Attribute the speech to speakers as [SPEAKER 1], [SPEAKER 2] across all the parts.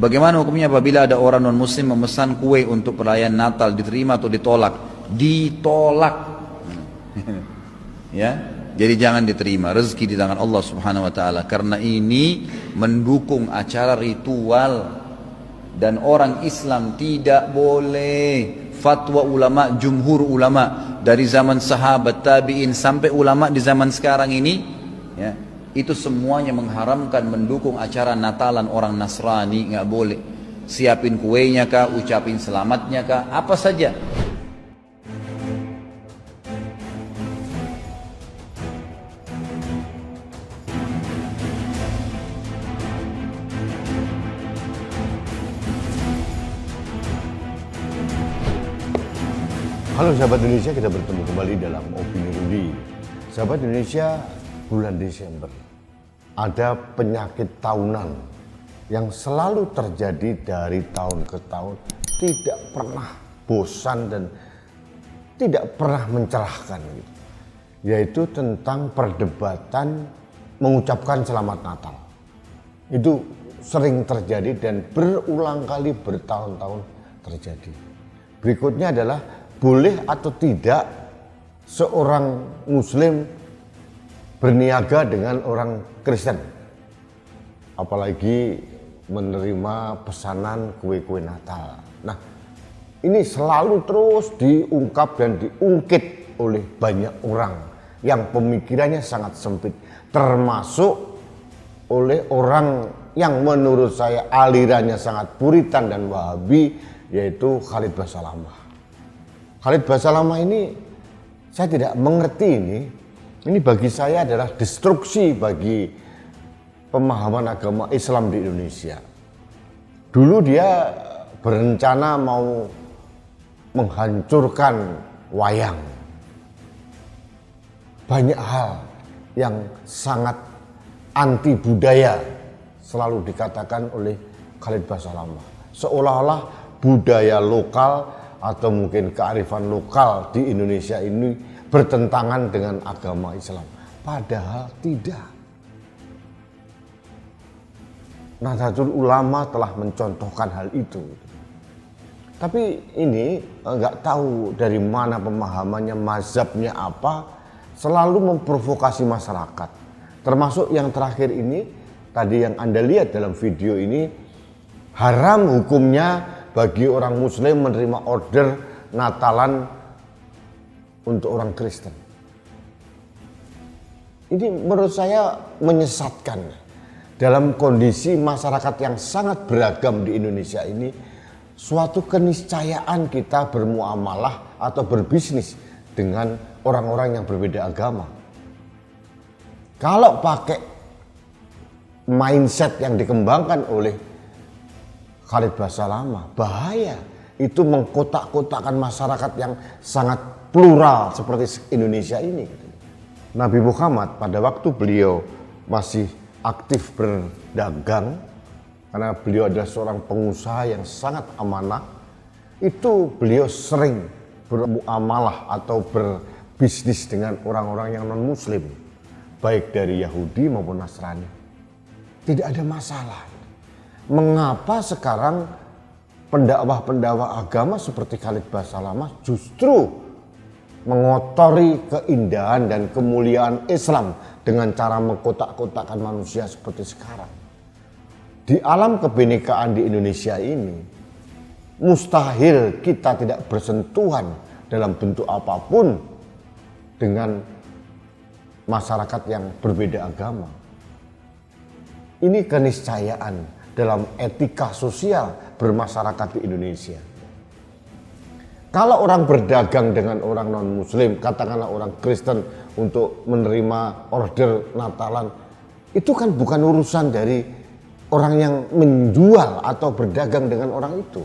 [SPEAKER 1] Bagaimana hukumnya apabila ada orang non-muslim memesan kue untuk perayaan Natal, diterima atau ditolak? Ditolak. Ya, jadi jangan diterima. Rezeki di tangan Allah Subhanahu wa taala, karena ini mendukung acara ritual dan orang Islam tidak boleh. Fatwa ulama, jumhur ulama dari zaman sahabat, tabi'in sampai ulama di zaman sekarang ini, ya, itu semuanya mengharamkan mendukung acara Natalan orang Nasrani. Nggak boleh. Siapin kuenya kah, ucapin selamatnya kah, apa saja.
[SPEAKER 2] Halo sahabat Indonesia, kita bertemu kembali dalam Opini Rudy. Sahabat Indonesia, bulan Desember ada penyakit tahunan yang selalu terjadi dari tahun ke tahun, tidak pernah bosan dan tidak pernah mencerahkan, yaitu tentang perdebatan mengucapkan selamat Natal. Itu sering terjadi dan berulang kali bertahun-tahun terjadi. Berikutnya adalah boleh atau tidak seorang Muslim berniaga dengan orang Kristen, apalagi menerima pesanan kue-kue Natal. Nah, ini selalu terus diungkap dan diungkit oleh banyak orang yang pemikirannya sangat sempit, termasuk oleh orang yang menurut saya alirannya sangat puritan dan wahabi, yaitu Khalid Basalamah. Khalid Basalamah ini saya tidak mengerti ini. Ini bagi saya adalah destruksi bagi pemahaman agama Islam di Indonesia. Dulu dia berencana mau menghancurkan wayang. Banyak hal yang sangat anti budaya selalu dikatakan oleh Khalid Basalamah. Seolah-olah budaya lokal atau mungkin kearifan lokal di Indonesia ini bertentangan dengan agama Islam. Padahal tidak. Nahdlatul Ulama telah mencontohkan hal itu. Tapi ini nggak tahu dari mana pemahamannya, mazhabnya apa, selalu memprovokasi masyarakat. Termasuk yang terakhir ini, tadi yang Anda lihat dalam video ini, haram hukumnya bagi orang Muslim menerima order Natalan untuk orang Kristen. Ini menurut saya menyesatkan. Dalam kondisi masyarakat yang sangat beragam di Indonesia ini, suatu keniscayaan kita bermuamalah atau berbisnis dengan orang-orang yang berbeda agama. Kalau pakai mindset yang dikembangkan oleh Khalid Basalamah, bahaya. Itu mengkotak-kotakan masyarakat yang sangat plural seperti Indonesia ini. Nabi Muhammad pada waktu beliau masih aktif berdagang, karena beliau adalah seorang pengusaha yang sangat amanah, itu beliau sering bermuamalah atau berbisnis dengan orang-orang yang non-muslim, baik dari Yahudi maupun Nasrani. Tidak ada masalah. Mengapa sekarang pendakwah-pendakwah agama seperti Khalid Basalamah justru mengotori keindahan dan kemuliaan Islam dengan cara mengkotak-kotakkan manusia seperti sekarang? Di alam kebinekaan di Indonesia ini, mustahil kita tidak bersentuhan dalam bentuk apapun dengan masyarakat yang berbeda agama. Ini keniscayaan dalam etika sosial bermasyarakat di Indonesia. Kalau orang berdagang dengan orang non-muslim, katakanlah orang Kristen, untuk menerima order Natalan, itu kan bukan urusan dari orang yang menjual atau berdagang dengan orang itu.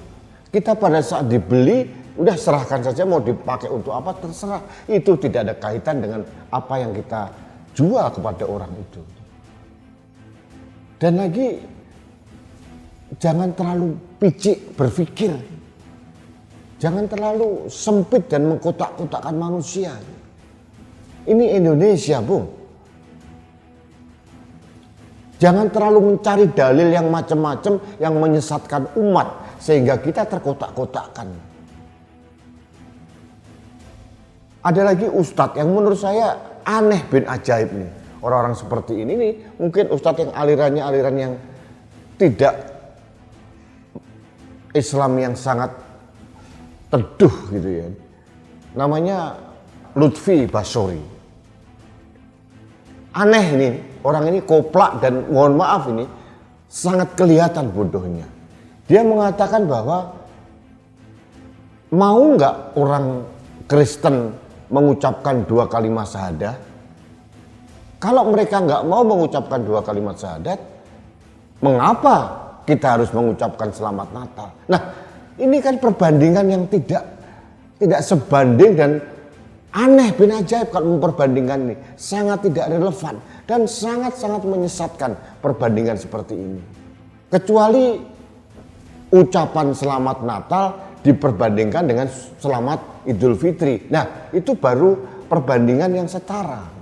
[SPEAKER 2] Kita pada saat dibeli, udah serahkan saja, mau dipakai untuk apa terserah. Itu tidak ada kaitan dengan apa yang kita jual kepada orang itu. Dan lagi, jangan terlalu picik berpikir. Jangan terlalu sempit dan mengkotak-kotakkan manusia. Ini Indonesia, Bung. Jangan terlalu mencari dalil yang macam-macam yang menyesatkan umat sehingga kita terkotak-kotakkan. Ada lagi ustadz yang menurut saya aneh bin ajaib nih. Orang-orang seperti ini nih mungkin ustadz yang alirannya aliran yang tidak Islam yang sangat teduh gitu ya. Namanya Lutfi Basori. Aneh ini, orang ini koplak dan mohon maaf ini sangat kelihatan bodohnya. Dia mengatakan bahwa mau nggak orang Kristen mengucapkan 2 kalimat syahadat? Kalau mereka nggak mau mengucapkan 2 kalimat syahadat, mengapa kita harus mengucapkan selamat Natal? Nah, ini kan perbandingan yang tidak sebanding dan aneh bin ajaib kalau memperbandingkan ini. Sangat tidak relevan dan sangat-sangat menyesatkan perbandingan seperti ini. Kecuali ucapan selamat Natal diperbandingkan dengan selamat Idul Fitri. Nah, itu baru perbandingan yang setara.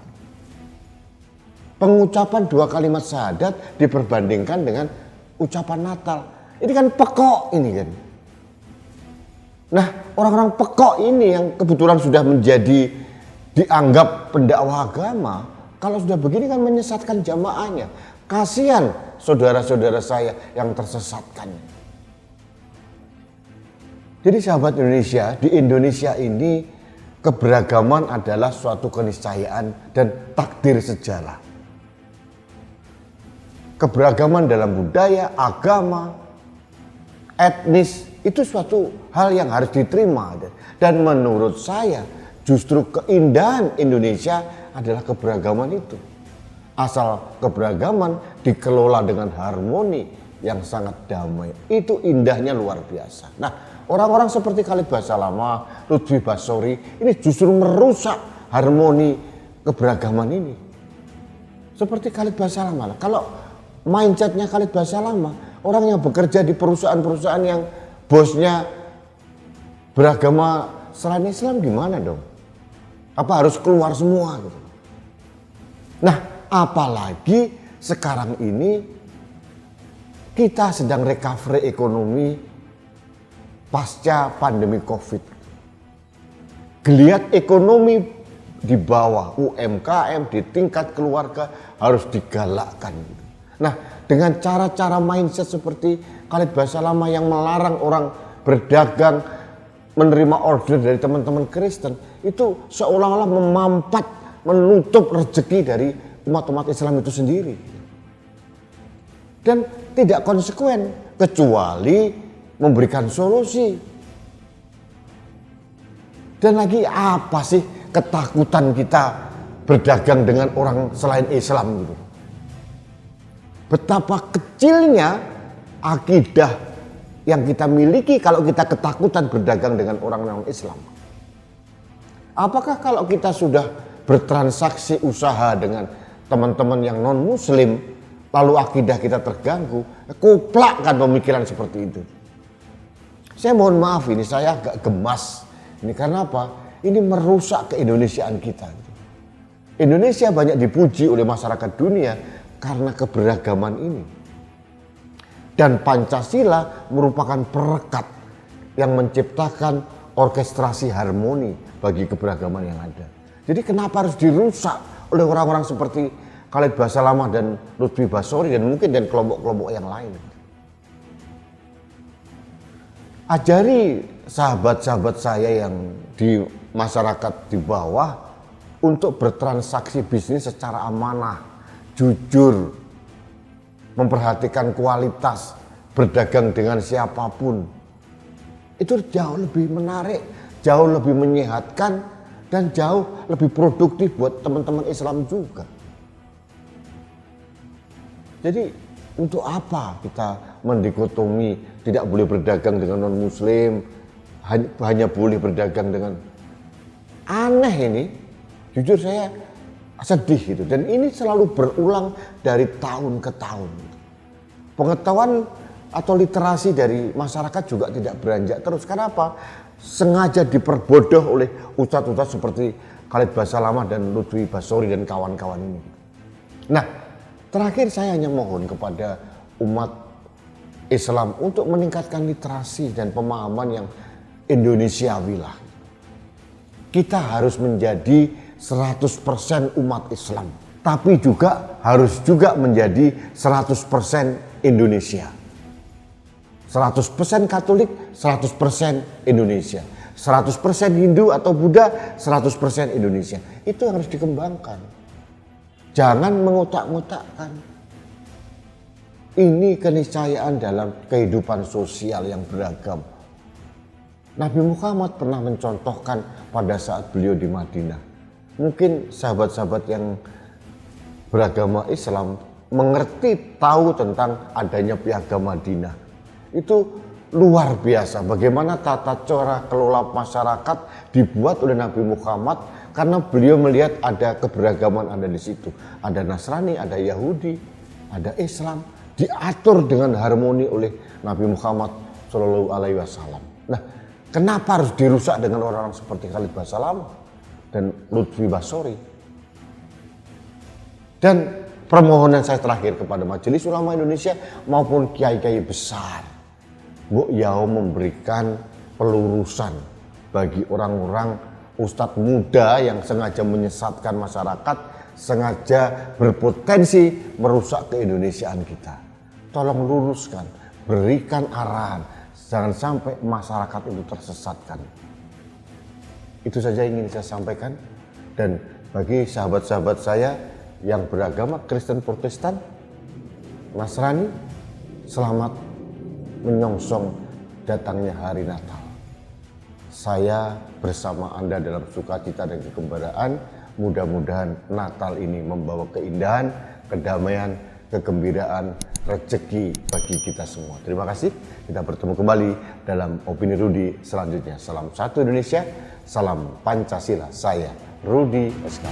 [SPEAKER 2] Pengucapan 2 kalimat syahadat diperbandingkan dengan ucapan Natal. Ini kan pekok ini kan. Nah, orang-orang pekok ini yang kebetulan sudah menjadi dianggap pendakwah agama, kalau sudah begini kan menyesatkan jamaahnya. Kasihan saudara-saudara saya yang tersesatkan. Jadi sahabat Indonesia, di Indonesia ini keberagaman adalah suatu keniscayaan dan takdir sejarah. Keberagaman dalam budaya, agama, etnis, itu suatu hal yang harus diterima. Dan menurut saya justru keindahan Indonesia adalah keberagaman itu. Asal keberagaman dikelola dengan harmoni yang sangat damai. Itu indahnya luar biasa. Nah, orang-orang seperti Khalid Basalamah, Lutfi Basori ini justru merusak harmoni keberagaman ini. Seperti Khalid Basalamah. Kalau mindsetnya Khalid Basalamah, orang yang bekerja di perusahaan-perusahaan yang bosnya beragama selain Islam gimana dong? Apa harus keluar semua gitu? Nah, apalagi sekarang ini kita sedang recovery ekonomi pasca pandemi Covid. Geliat ekonomi di bawah UMKM di tingkat keluarga harus digalakkan. Nah, dengan cara-cara mindset seperti Khalid Basalamah yang melarang orang berdagang, menerima order dari teman-teman Kristen, itu seolah-olah memampat, menutup rezeki dari umat-umat Islam itu sendiri. Dan tidak konsekuen, kecuali memberikan solusi. Dan lagi apa sih ketakutan kita berdagang dengan orang selain Islam gitu? Betapa kecilnya akidah yang kita miliki kalau kita ketakutan berdagang dengan orang non-Islam. Apakah kalau kita sudah bertransaksi usaha dengan teman-teman yang non-Muslim, lalu akidah kita terganggu, kuplak kan pemikiran seperti itu. Saya mohon maaf ini, saya agak gemas. Ini karena apa? Ini merusak keindonesiaan kita. Indonesia banyak dipuji oleh masyarakat dunia karena keberagaman ini. Dan Pancasila merupakan perekat yang menciptakan orkestrasi harmoni bagi keberagaman yang ada. Jadi kenapa harus dirusak oleh orang-orang seperti Khalid Basalamah dan Lutfi Basori dan mungkin dan kelompok-kelompok yang lain. Ajari sahabat-sahabat saya yang di masyarakat di bawah untuk bertransaksi bisnis secara amanah, jujur, memperhatikan kualitas, berdagang dengan siapapun. Itu jauh lebih menarik, jauh lebih menyehatkan, dan jauh lebih produktif buat teman-teman Islam juga. Jadi untuk apa kita mendikotomi tidak boleh berdagang dengan non-Muslim, hanya boleh berdagang dengan aneh ini. Jujur saya sedih gitu, dan ini selalu berulang dari tahun ke tahun. Pengetahuan atau literasi dari masyarakat juga tidak beranjak terus. Kenapa? Sengaja diperbodoh oleh ustadz-ustadz seperti Khalid Basalamah dan Lutfi Basori dan kawan-kawan ini. Nah, Terakhir saya hanya mohon kepada umat Islam untuk meningkatkan literasi dan pemahaman yang Indonesiawi lah. Kita harus menjadi 100% umat Islam, tapi juga harus juga menjadi 100% Indonesia. 100% Katolik, 100% Indonesia. 100% Hindu atau Buddha, 100% Indonesia. Itu harus dikembangkan. Jangan mengotak-ngotakkan. Ini keniscayaan dalam kehidupan sosial yang beragam. Nabi Muhammad pernah mencontohkan pada saat beliau di Madinah. Mungkin sahabat-sahabat yang beragama Islam mengerti, tahu tentang adanya Piagam Madinah. Itu luar biasa bagaimana tata cara kelola masyarakat dibuat oleh Nabi Muhammad, karena beliau melihat ada keberagaman ada di situ. Ada Nasrani, ada Yahudi, ada Islam, diatur dengan harmoni oleh Nabi Muhammad SAW. Nah, kenapa harus dirusak dengan orang-orang seperti Khalid Basalamah dan Lutfi Basori? Dan permohonan saya terakhir kepada Majelis Ulama Indonesia maupun kiai-kiai besar, Bu Yao memberikan pelurusan bagi orang-orang ustadz muda yang sengaja menyesatkan masyarakat, sengaja berpotensi merusak keindonesiaan kita. Tolong luruskan, berikan arahan, jangan sampai masyarakat itu tersesatkan. Itu saja yang ingin saya sampaikan. Dan bagi sahabat-sahabat saya yang beragama Kristen Protestan, Nasrani, selamat menyongsong datangnya hari Natal. Saya bersama Anda dalam sukacita dan kegembiraan. Mudah-mudahan Natal ini membawa keindahan, kedamaian, kegembiraan, rezeki bagi kita semua. Terima kasih. Kita bertemu kembali dalam Opini Rudi selanjutnya. Salam satu Indonesia, salam Pancasila. Saya Rudi SK.